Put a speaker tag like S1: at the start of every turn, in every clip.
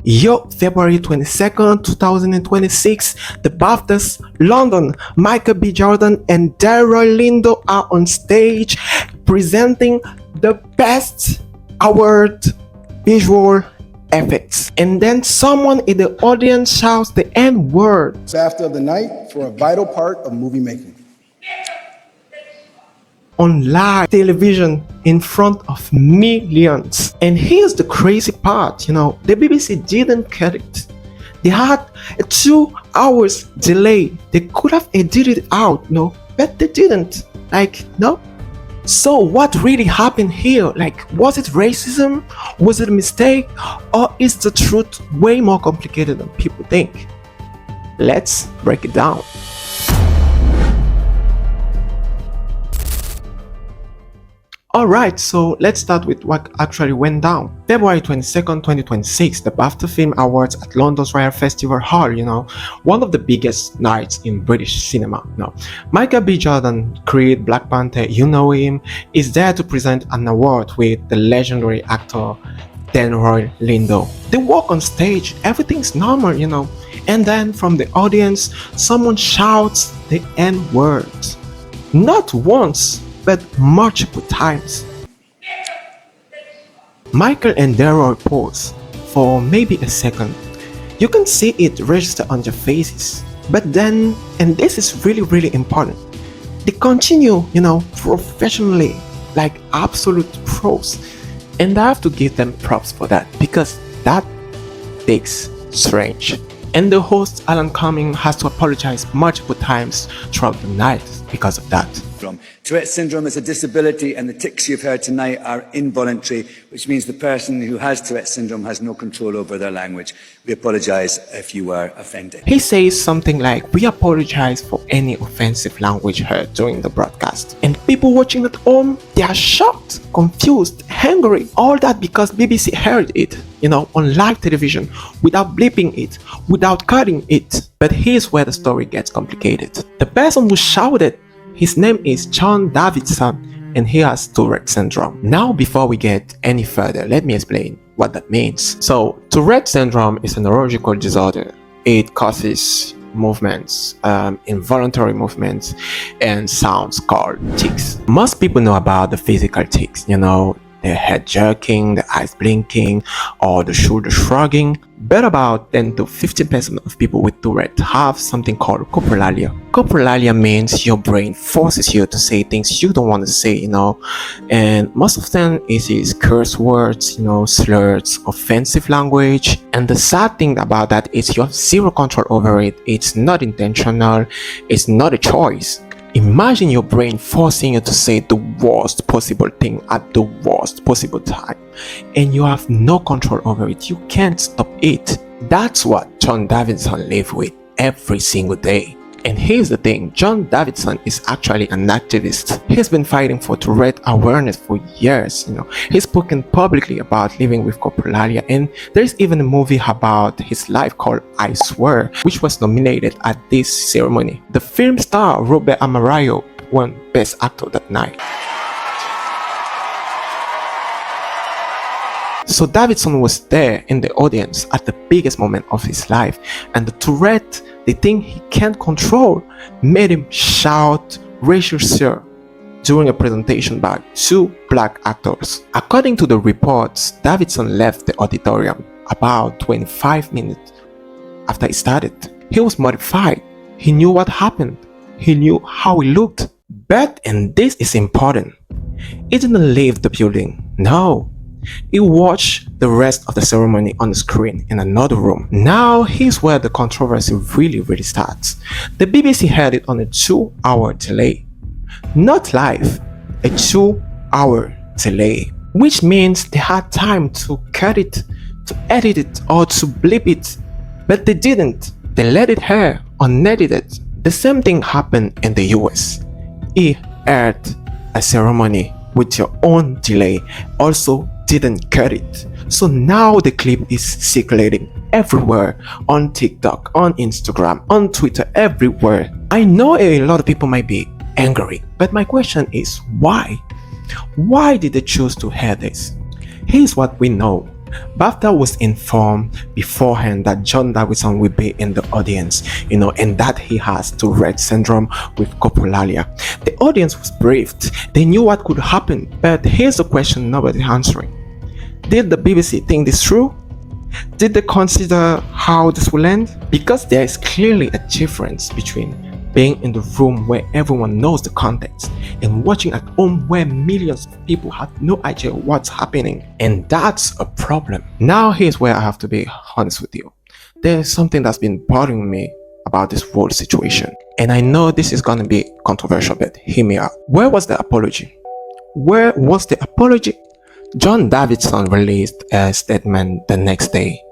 S1: Yo, February 22nd, 2026, the BAFTAs, London, Michael B. Jordan and Delroy Lindo are on stage presenting the Best Award Visual Effects. And then someone in the audience shouts the N-word.
S2: BAFTA of the night for a vital part of movie making.
S1: On live television in front of millions. And here's the crazy part, the BBC didn't cut it. They had a 2 hours delay. They could have edited it out, but they didn't. No. So what really happened here? Was it racism? Was it a mistake? Or is the truth way more complicated than people think? Let's break it down. Alright, so let's start with what actually went down. February 22nd, 2026, the BAFTA Film Awards at London's Royal Festival Hall, one of the biggest nights in British cinema. Michael B. Jordan, created Black Panther, you know him, is there to present an award with the legendary actor Delroy Lindo. They walk on stage, everything's normal, and then from the audience, someone shouts the N-word. Not once, but multiple times. Michael and Delroy pause for maybe a second. You can see it register on their faces. But then, and this is really important, they continue, professionally, like absolute pros. And I have to give them props for that, because that takes strange. And the host, Cumming, has to apologize multiple times throughout the night because of that.
S3: Tourette syndrome is a disability, and the tics you've heard tonight are involuntary, which means the person who has Tourette syndrome has no control over their language. We apologize if you were offended.
S1: He says something like, "We apologize for any offensive language heard during the broadcast." And people watching at home, they are shocked, confused, angry. All that because BBC heard it, on live television, without bleeping it, without cutting it. But here's where the story gets complicated. The person who shouted, his name is Davidson, and he has Tourette syndrome. Now, before we get any further, let me explain what that means. So, Tourette syndrome is a neurological disorder. It causes movements, involuntary movements, and sounds called tics. Most people know about the physical tics, the head jerking, the eyes blinking, or the shoulder shrugging. But about 10 to 15% of people with Tourette have something called Coprolalia. Coprolalia means your brain forces you to say things you don't want to say, and most of them it is curse words, slurs, offensive language. And the sad thing about that is you have zero control over it. It's not intentional, it's not a choice. Imagine your brain forcing you to say the worst possible thing at the worst possible time, and you have no control over it. You can't stop it. That's what Davidson lives with every single day. And here's the thing, Davidson is actually an activist. He's been fighting for Tourette awareness for years, He's spoken publicly about living with Coprolalia, and there's even a movie about his life called I Swear, which was nominated at this ceremony. The film star Aramayo won Best Actor that night. So Davidson was there in the audience at the biggest moment of his life, and the Tourette, the thing he can't control, made him shout racial slur during a presentation by 2 black actors. According to the reports, Davidson left the auditorium about 25 minutes after it started. He was mortified. He knew what happened. He knew how he looked. But, and this is important, he didn't leave the building. No. He watched the rest of the ceremony on the screen in another room. Now here's where the controversy really starts. The BBC had it on a 2 hour delay. Not live, a 2 hour delay. Which means they had time to cut it, to edit it, or to bleep it. But they didn't. They let it air unedited. The same thing happened in the US. He aired a ceremony with your own delay, also didn't cut it. So now the clip is circulating everywhere, on TikTok, on Instagram, on Twitter, everywhere. I know a lot of people might be angry, but my question is why? Why did they choose to air this? Here's what we know. BAFTA was informed beforehand that John Davidson will be in the audience, and that he has Tourette syndrome with Coprolalia. The audience was briefed. They knew what could happen, but here's the question nobody answering. Did the BBC think this through? Did they consider how this will end? Because there is clearly a difference between being in the room where everyone knows the context and watching at home where millions of people have no idea what's happening. And that's a problem. Now here's where I have to be honest with you. There's something that's been bothering me about this whole situation. And I know this is gonna be controversial, but hear me out. Where was the apology? Where was the apology? John Davidson released a statement the next day.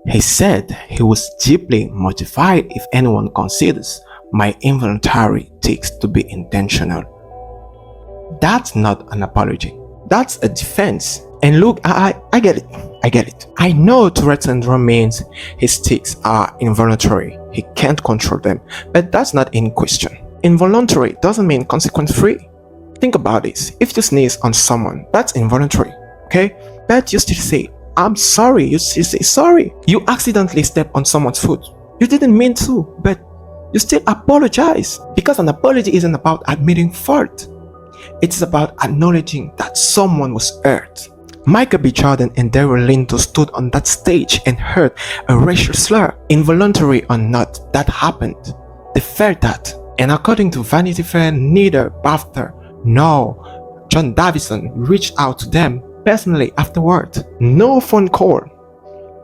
S1: He said he was deeply mortified if anyone considers my involuntary tics to be intentional. That's not an apology. That's a defense. And look, I get it. I get it. I know Tourette syndrome means his tics are involuntary. He can't control them. But that's not in question. Involuntary doesn't mean consequence-free. Think about this. If you sneeze on someone, that's involuntary, okay? But you still say, I'm sorry. You still say sorry. You accidentally step on someone's foot. You didn't mean to, but you still apologize, because an apology isn't about admitting fault. It's about acknowledging that someone was hurt. Michael B. Jordan and Delroy Lindo stood on that stage and heard a racial slur. Involuntary or not, that happened. They felt that. And according to Vanity Fair, neither BAFTA nor John Davidson reached out to them personally afterward. No phone call,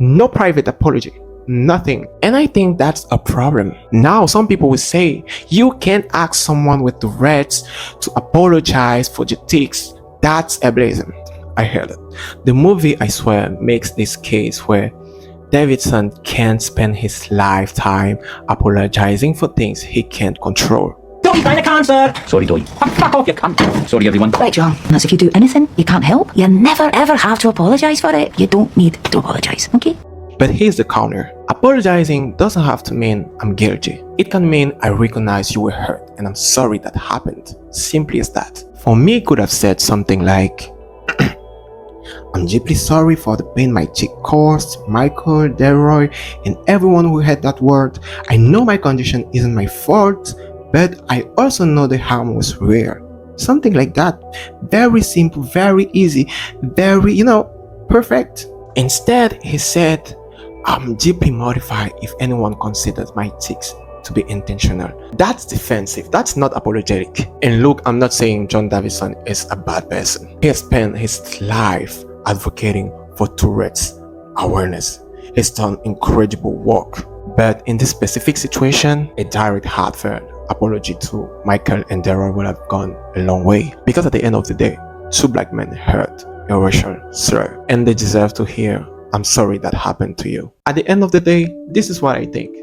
S1: no private apology. Nothing. And I think that's a problem. Now some people will say you can't ask someone with Tourette's to apologize for the tics. That's ableism. I heard it. The movie, I swear, makes this case where Davidson can't spend his lifetime apologizing for things he can't control.
S4: Don't be buying a concert! Sorry, Doy. Fuck off, you cunt. Sorry, everyone.
S5: Right, John. As if you do anything you can't help, you never ever have to apologise for it. You don't need to apologise, okay?
S1: But here's the counter. Apologizing doesn't have to mean I'm guilty. It can mean I recognize you were hurt and I'm sorry that happened. Simply as that. For me, it could have said something like, I'm deeply sorry for the pain my tic caused, Michael, Delroy, and everyone who heard that word. I know my condition isn't my fault, but I also know the harm was real. Something like that. Very simple, very easy, very, perfect. Instead, he said, I'm deeply mortified if anyone considers my tics to be intentional. That's defensive. That's not apologetic. And look, I'm not saying John Davidson is a bad person. He has spent his life advocating for Tourette's awareness. He's done incredible work. But in this specific situation, a direct heartfelt apology to Michael and Delroy would have gone a long way. Because at the end of the day, two black men heard a racial slur, and they deserve to hear, I'm sorry that happened to you. At the end of the day, this is what I think.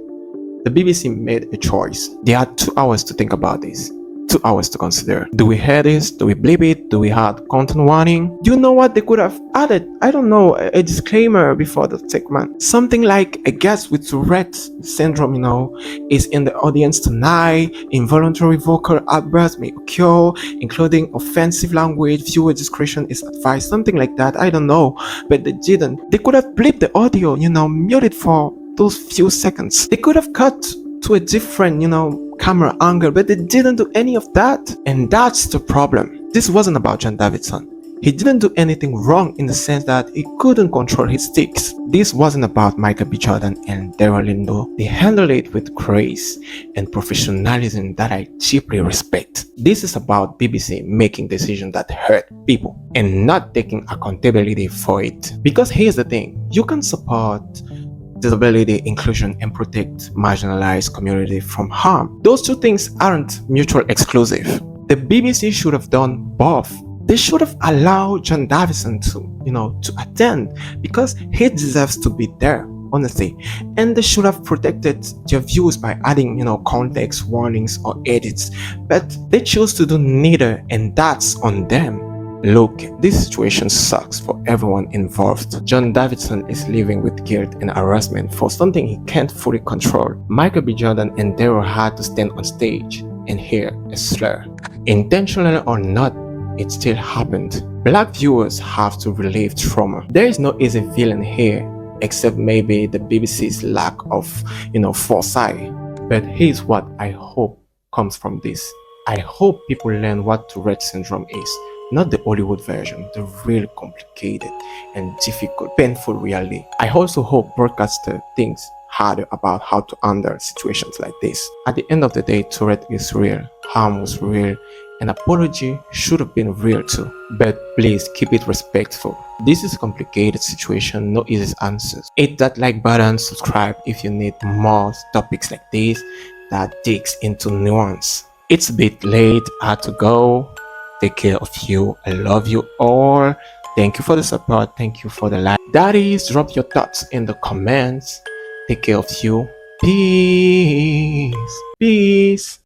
S1: The BBC made a choice. They had 2 hours to think about this. 2 hours to consider. Do we hear this? Do we bleep it? Do we add content warning? Do you know what they could have added? I don't know, a disclaimer before the segment. Something like a guest with Tourette syndrome, is in the audience tonight. Involuntary vocal outbursts may occur, including offensive language. Viewer discretion is advised. Something like that. I don't know. But they didn't. They could have bleeped the audio, mute it for those few seconds. They could have cut to a different, camera angle, but they didn't do any of that. And that's the problem. This wasn't about John Davidson. He didn't do anything wrong in the sense that he couldn't control his tics. This wasn't about Michael B. Jordan and Delroy Lindo. They handled it with grace and professionalism that I deeply respect. This is about BBC making decisions that hurt people and not taking accountability for it. Because here's the thing, you can support disability inclusion and protect marginalized community from harm. Those two things aren't mutually exclusive. The BBC should have done both. They should have allowed John Davidson to attend, because he deserves to be there, honestly. And they should have protected their views by adding, context warnings or edits. But they chose to do neither, and that's on them. Look, this situation sucks for everyone involved. John Davidson is living with guilt and harassment for something he can't fully control. Michael B. Jordan and Delroy had to stand on stage and hear a slur. Intentional or not, it still happened. Black viewers have to relieve trauma. There is no easy villain here, except maybe the BBC's lack of, foresight. But here's what I hope comes from this. I hope people learn what Tourette syndrome is. Not the Hollywood version, the real complicated and difficult, painful reality. I also hope broadcaster thinks harder about how to handle situations like this. At the end of the day, Tourette is real, harm was real, an apology should have been real too. But please keep it respectful. This is a complicated situation, no easy answers. Hit that like button, subscribe if you need more topics like this that digs into nuance. It's a bit late, I had to go. Take care of you. I love you all. Thank you for the support. Thank you for the like. Daddies, drop your thoughts in the comments. Take care of you. Peace. Peace.